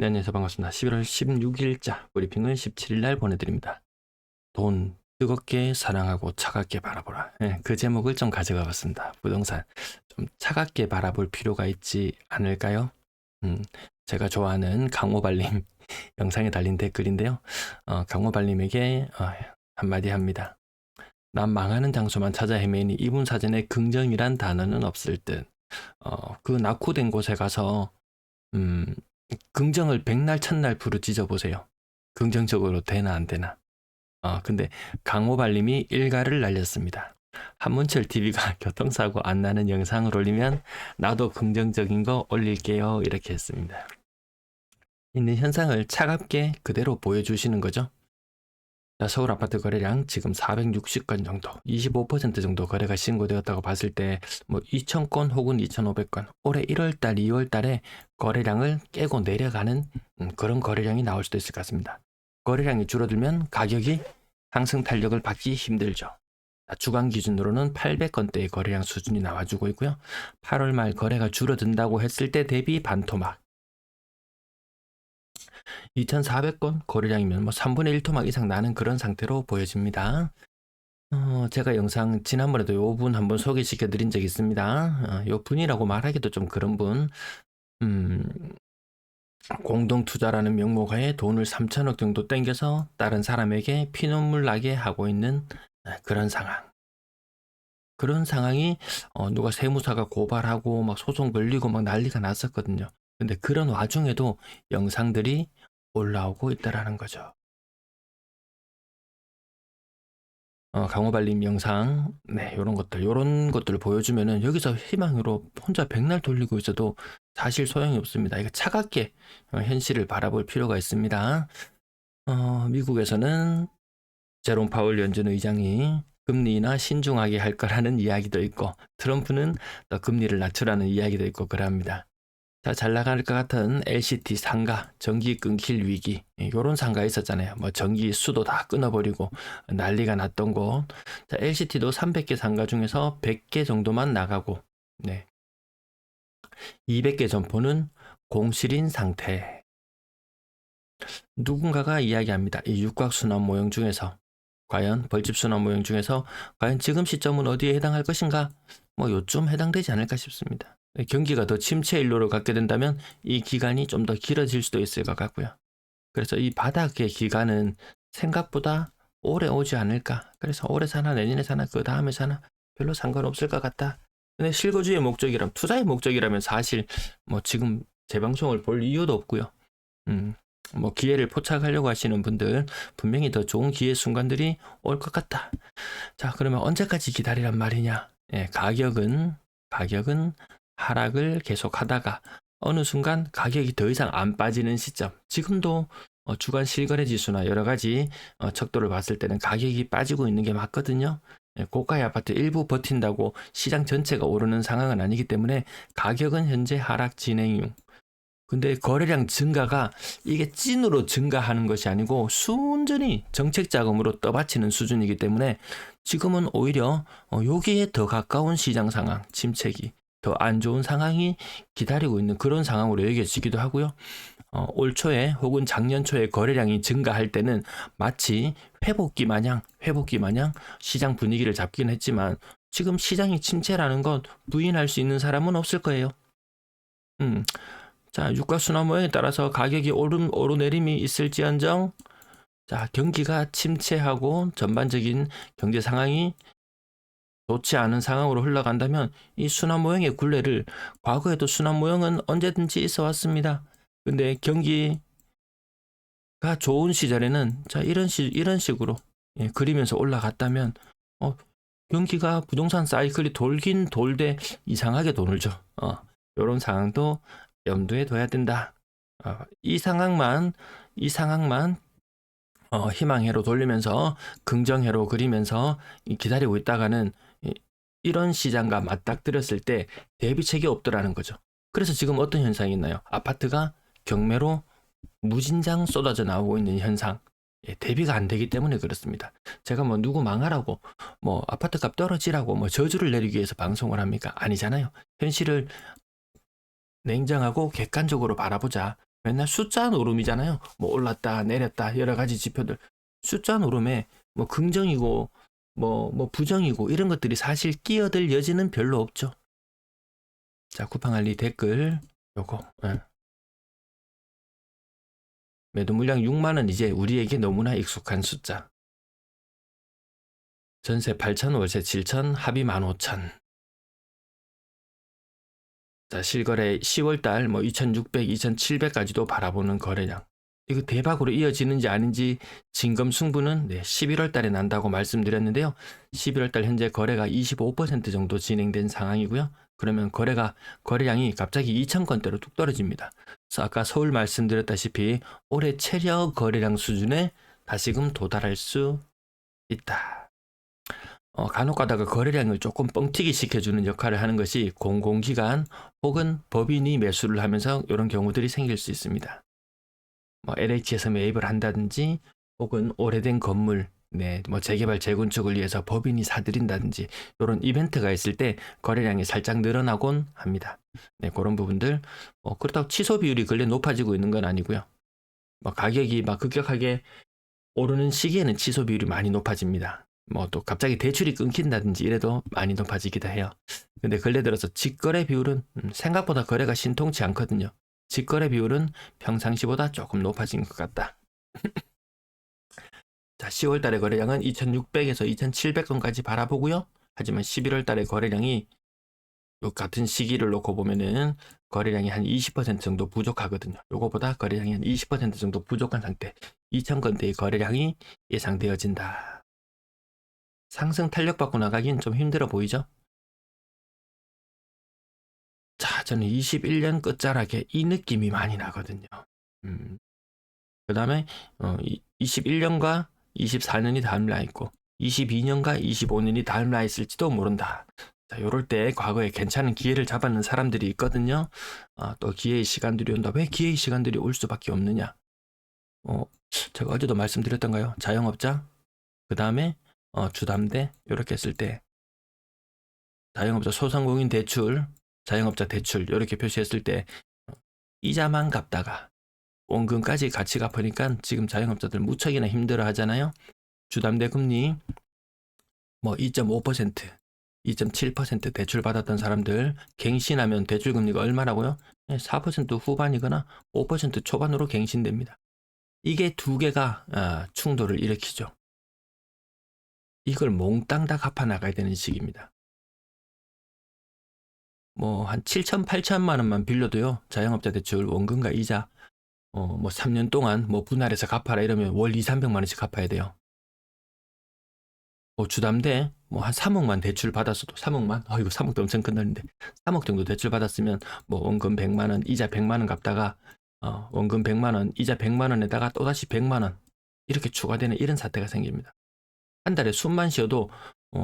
네, 안녕하세요. 반갑습니다. 11월 16일자 브리핑을 17일 날 보내드립니다. 돈 뜨겁게 사랑하고 차갑게 바라보라. 네, 그 제목을 좀 가져가 봤습니다. 부동산 좀 차갑게 바라볼 필요가 있지 않을까요? 제가 좋아하는 강호발님 영상에 달린 댓글인데요. 강호발님에게 한마디 합니다. 난 망하는 장소만 찾아 헤매니 이분 사전에 긍정이란 단어는 없을 듯. 그 낙후된 곳에 가서 음, 긍정을 백날 첫날 부르짖어 보세요. 긍정적으로 되나 안 되나. 근데 강호발님이 일가를 날렸습니다. 한문철 TV가 교통사고 안 나는 영상을 올리면 나도 긍정적인 거 올릴게요. 이렇게 했습니다. 있는 현상을 차갑게 그대로 보여주시는 거죠. 서울 아파트 거래량 지금 460건 정도, 25% 정도 거래가 신고되었다고 봤을 때 뭐 2,000건 혹은 2,500건, 올해 1월달, 2월달에 거래량을 깨고 내려가는 그런 거래량이 나올 수도 있을 것 같습니다. 거래량이 줄어들면 가격이 상승 탄력을 받기 힘들죠. 주간 기준으로는 800건대의 거래량 수준이 나와주고 있고요. 8월 말 거래가 줄어든다고 했을 때 대비 반토막, 2,400건 거래량이면 뭐 3분의 1 토막 이상 나는 그런 상태로 보여집니다. 제가 영상 지난번에도 요 분 한번 소개시켜 드린 적이 있습니다. 요 분이라고 말하기도 좀 그런 분, 음, 공동투자라는 명목하에 돈을 3천억 정도 땡겨서 다른 사람에게 피눈물 나게 하고 있는 그런 상황. 그런 상황이 누가 세무사가 고발하고 막 소송 걸리고 막 난리가 났었거든요. 근데 그런 와중에도 영상들이 올라오고 있다라는 거죠. 강호발님 영상, 네, 요런 것들을 보여주면은 여기서 희망으로 혼자 백날 돌리고 있어도 사실 소용이 없습니다. 이거 차갑게 현실을 바라볼 필요가 있습니다. 미국에서는 제롬 파월 연준 의장이 금리 인하 신중하게 할 거라는 이야기도 있고, 트럼프는 더 금리를 낮추라는 이야기도 있고 그럽니다. 자, 잘 나갈 것 같은 LCT 상가, 전기 끊길 위기, 요런 상가 있었잖아요. 뭐 전기 수도 다 끊어버리고 난리가 났던 곳. 자, LCT도 300개 상가 중에서 100개 정도만 나가고, 네, 200개 점포는 공실인 상태. 누군가가 이야기합니다. 이 육각순환 모형 중에서 과연 벌집순환 모형 중에서 과연 지금 시점은 어디에 해당할 것인가? 뭐 요쯤 해당되지 않을까 싶습니다. 경기가 더 침체 일로로 갖게 된다면 이 기간이 좀 더 길어질 수도 있을 것 같고요. 그래서 이 바닥의 기간은 생각보다 오래 오지 않을까. 그래서 올해 사나 내년에 사나 그 다음에 사나 별로 상관없을 것 같다. 근데 실거주의 목적이라면, 투자의 목적이라면 사실 뭐 지금 제 방송을 볼 이유도 없고요. 뭐 기회를 포착하려고 하시는 분들 분명히 더 좋은 기회 순간들이 올 것 같다. 자, 그러면 언제까지 기다리란 말이냐? 가격은 하락을 계속하다가 어느 순간 가격이 더 이상 안 빠지는 시점. 지금도 주간 실거래 지수나 여러 가지 척도를 봤을 때는 가격이 빠지고 있는 게 맞거든요. 고가의 아파트 일부 버틴다고 시장 전체가 오르는 상황은 아니기 때문에 가격은 현재 하락 진행 중. 근데 거래량 증가가 이게 찐으로 증가하는 것이 아니고 순전히 정책 자금으로 떠받치는 수준이기 때문에 지금은 오히려 여기에 더 가까운 시장 상황, 침체기, 더 안 좋은 상황이 기다리고 있는 그런 상황으로 여겨지기도 하고요. 올 초에 혹은 작년 초에 거래량이 증가할 때는 마치 회복기 마냥 시장 분위기를 잡긴 했지만 지금 시장이 침체라는 건 부인할 수 있는 사람은 없을 거예요. 자, 유가순환 모형에 따라서 가격이 오르내림이 있을지언정, 자, 경기가 침체하고 전반적인 경제 상황이 좋지 않은 상황으로 흘러간다면 이 순환 모형의 굴레를, 과거에도 순환 모형은 언제든지 있어 왔습니다. 근데 경기가 좋은 시절에는 자, 이런 식으로 그리면서 올라갔다면 경기가 부동산 사이클이 돌긴 돌되 이상하게 돌죠. 이런 상황도 염두에 둬야 된다. 이 상황만 희망회로 돌리면서 긍정회로 그리면서 기다리고 있다가는 이런 시장과 맞닥뜨렸을 때 대비책이 없더라는 거죠. 그래서 지금 어떤 현상이 있나요? 아파트가 경매로 무진장 쏟아져 나오고 있는 현상. 대비가 안 되기 때문에 그렇습니다. 제가 뭐 누구 망하라고, 뭐 아파트값 떨어지라고 뭐 저주를 내리기 위해서 방송을 합니까? 아니잖아요. 현실을 냉정하고 객관적으로 바라보자. 맨날 숫자 노름이잖아요. 뭐 올랐다 내렸다 여러 가지 지표들 숫자 노름에 뭐 긍정이고 뭐 부정이고 이런 것들이 사실 끼어들 여지는 별로 없죠. 자, 쿠팡알리 댓글 요거. 매도 물량 6만원 이제 우리에게 너무나 익숙한 숫자. 전세 8천, 월세 7천, 합의 15,000. 자, 실거래 10월달 뭐 2,600, 2,700까지도 바라보는 거래량. 이거 대박으로 이어지는지 아닌지 진검 승부는 11월 달에 난다고 말씀드렸는데요. 11월 달 현재 거래가 25% 정도 진행된 상황이고요. 그러면 거래량이 갑자기 2,000건대로 뚝 떨어집니다. 그래서 아까 서울 말씀드렸다시피 올해 체력 거래량 수준에 다시금 도달할 수 있다. 간혹 가다가 거래량을 조금 뻥튀기 시켜주는 역할을 하는 것이 공공기관 혹은 법인이 매수를 하면서 이런 경우들이 생길 수 있습니다. 뭐 LH에서 매입을 한다든지 혹은 오래된 건물 뭐 재개발 재건축을 위해서 법인이 사들인다든지 이런 이벤트가 있을 때 거래량이 살짝 늘어나곤 합니다. 그런 부분들 그렇다고 취소 비율이 근래 높아지고 있는 건 아니고요. 가격이 급격하게 오르는 시기에는 취소 비율이 많이 높아집니다. 또 갑자기 대출이 끊긴다든지 이래도 많이 높아지기도 해요. 근데 근래 들어서 직거래 비율은 생각보다 거래가 신통치 않거든요. 직거래 비율은 평상시보다 조금 높아진 것 같다. 자, 10월 달의 거래량은 2,600에서 2,700건까지 바라보고요. 하지만 11월 달의 거래량이 요 같은 시기를 놓고 보면은 거래량이 한 20% 정도 부족하거든요. 요거보다 거래량이 한 20% 정도 부족한 상태. 2,000건대의 거래량이 예상되어진다. 상승 탄력받고 나가긴 좀 힘들어 보이죠? 자, 저는 21년 끝자락에 이 느낌이 많이 나거든요. 그 다음에 21년과 24년이 다음라 있고 22년과 25년이 다음라 있을지도 모른다. 자, 요럴 때 과거에 괜찮은 기회를 잡았는 사람들이 있거든요. 또 기회의 시간들이 온다. 왜 기회의 시간들이 올 수밖에 없느냐? 제가 어제도 말씀드렸던가요? 자영업자, 그 다음에 주담대 이렇게 했을 때 자영업자 소상공인 대출, 자영업자 대출 이렇게 표시했을 때 이자만 갚다가 원금까지 같이 갚으니까 지금 자영업자들 무척이나 힘들어 하잖아요. 주담대 금리 2.5%, 2.7% 대출 받았던 사람들 갱신하면 대출 금리가 얼마라고요? 4% 후반이거나 5% 초반으로 갱신됩니다. 이게 두 개가 충돌을 일으키죠. 이걸 몽땅 다 갚아 나가야 되는 시기입니다. 한 7천, 8천만 원만 빌려도요. 자영업자 대출 원금과 이자 3년 동안 분할해서 갚아라 이러면 월 2, 300만 원씩 갚아야 돼요. 주담대 한 3억만 대출 받았어도 3억만? 이거 3억도 엄청 큰 돈인데 3억 정도 대출 받았으면 원금 100만 원, 이자 100만 원 갚다가 원금 100만 원, 이자 100만 원에다가 또다시 100만 원 이렇게 추가되는 이런 사태가 생깁니다. 한 달에 숨만 쉬어도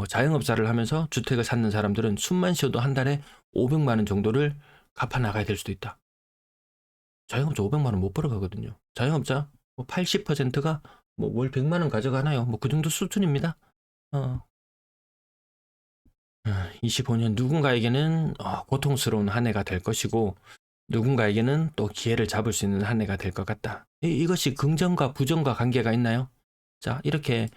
자영업자를 하면서 주택을 찾는 사람들은 숨만 쉬어도 한 달에 500만 원 정도를 갚아 나가야 될 수도 있다. 자영업자 500만 원 못 벌어가거든요. 자영업자 80%가 월 100만 원 가져가나요? 그 정도 수준입니다. 25년 누군가에게는 고통스러운 한 해가 될 것이고 누군가에게는 또 기회를 잡을 수 있는 한 해가 될 것 같다. 이것이 긍정과 부정과 관계가 있나요? 자, 이렇게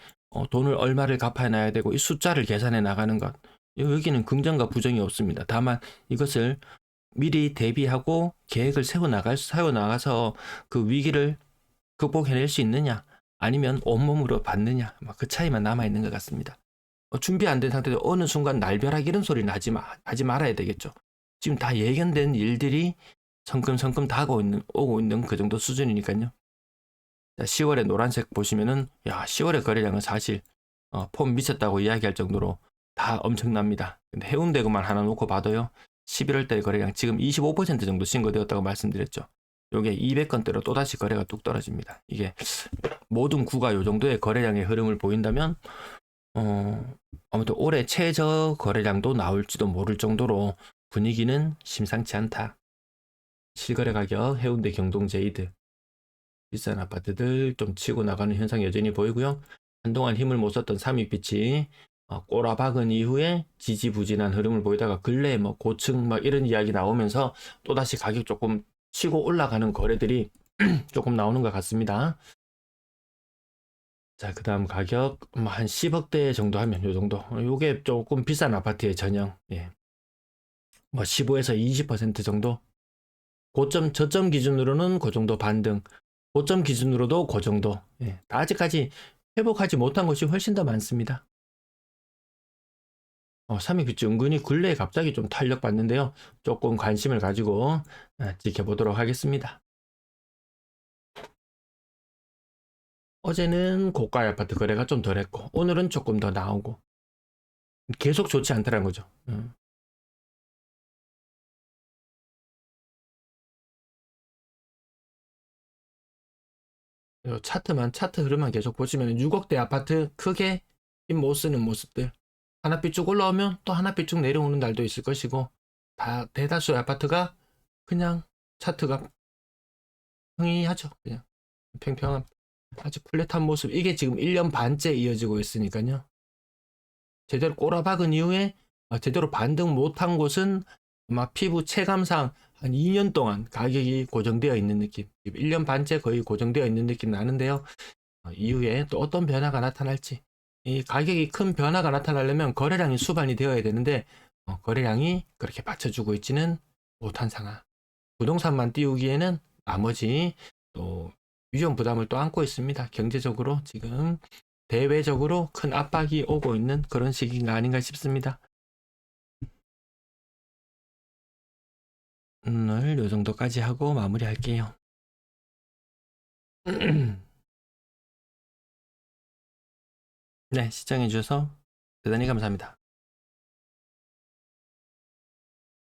돈을 얼마를 갚아놔야 되고 이 숫자를 계산해 나가는 것 여기는 긍정과 부정이 없습니다. 다만 이것을 미리 대비하고 계획을 세워나가서 그 위기를 극복해낼 수 있느냐 아니면 온몸으로 받느냐 그 차이만 남아있는 것 같습니다. 준비 안 된 상태에서 어느 순간 날벼락 이런 소리는 하지 말아야 되겠죠. 지금 다 예견된 일들이 성큼성큼 오고 있는 그 정도 수준이니까요. 10월에 노란색 보시면은 10월의 거래량은 사실 폼 미쳤다고 이야기할 정도로 다 엄청납니다. 근데 해운대구만 하나 놓고 봐도요. 11월 달 거래량 지금 25% 정도 신고되었다고 말씀드렸죠. 요게 200건대로 또다시 거래가 뚝 떨어집니다. 이게 모든 구가 요 정도의 거래량의 흐름을 보인다면 아무튼 올해 최저 거래량도 나올지도 모를 정도로 분위기는 심상치 않다. 실거래 가격 해운대 경동 제이드 비싼 아파트들 좀 치고 나가는 현상 여전히 보이고요. 한동안 힘을 못 썼던 삼익빛이 꼬라박은 이후에 지지부진한 흐름을 보이다가 근래에 고층 이런 이야기 나오면서 또다시 가격 조금 치고 올라가는 거래들이 조금 나오는 것 같습니다. 자, 그 다음 가격 한 10억대 정도 하면 요 정도. 요게 조금 비싼 아파트의 전형. 예. 뭐 15에서 20% 정도. 고점 저점 기준으로는 그 정도 반등. 고점 기준으로도 그 정도. 예. 아직까지 회복하지 못한 것이 훨씬 더 많습니다. 3위 은근히 근래에 갑자기 좀 탄력 받는데요. 조금 관심을 가지고 지켜보도록 하겠습니다. 어제는 고가 아파트 거래가 좀 덜했고 오늘은 조금 더 나오고 계속 좋지 않다는 거죠. 요 차트 흐름만 계속 보시면 6억대 아파트 크게 힘 못 쓰는 모습들 하나 삐쭉 올라오면 또 하나 삐쭉 내려오는 날도 있을 것이고 다 대다수의 아파트가 그냥 차트가 평이하죠. 그냥 평평한 아주 플랫한 모습. 이게 지금 1년 반째 이어지고 있으니까요. 제대로 꼬라박은 이후에 제대로 반등 못한 곳은 아마 피부 체감상 한 2년 동안 가격이 고정되어 있는 느낌. 1년 반째 거의 고정되어 있는 느낌 나는데요. 이후에 또 어떤 변화가 나타날지. 이 가격이 큰 변화가 나타나려면 거래량이 수반이 되어야 되는데 거래량이 그렇게 받쳐주고 있지는 못한 상황. 부동산만 띄우기에는 나머지 또 위험 부담을 또 안고 있습니다. 경제적으로 지금 대외적으로 큰 압박이 오고 있는 그런 시기가 아닌가 싶습니다. 오늘 요 정도까지 하고 마무리할게요. 네, 시청해주셔서 대단히 감사합니다.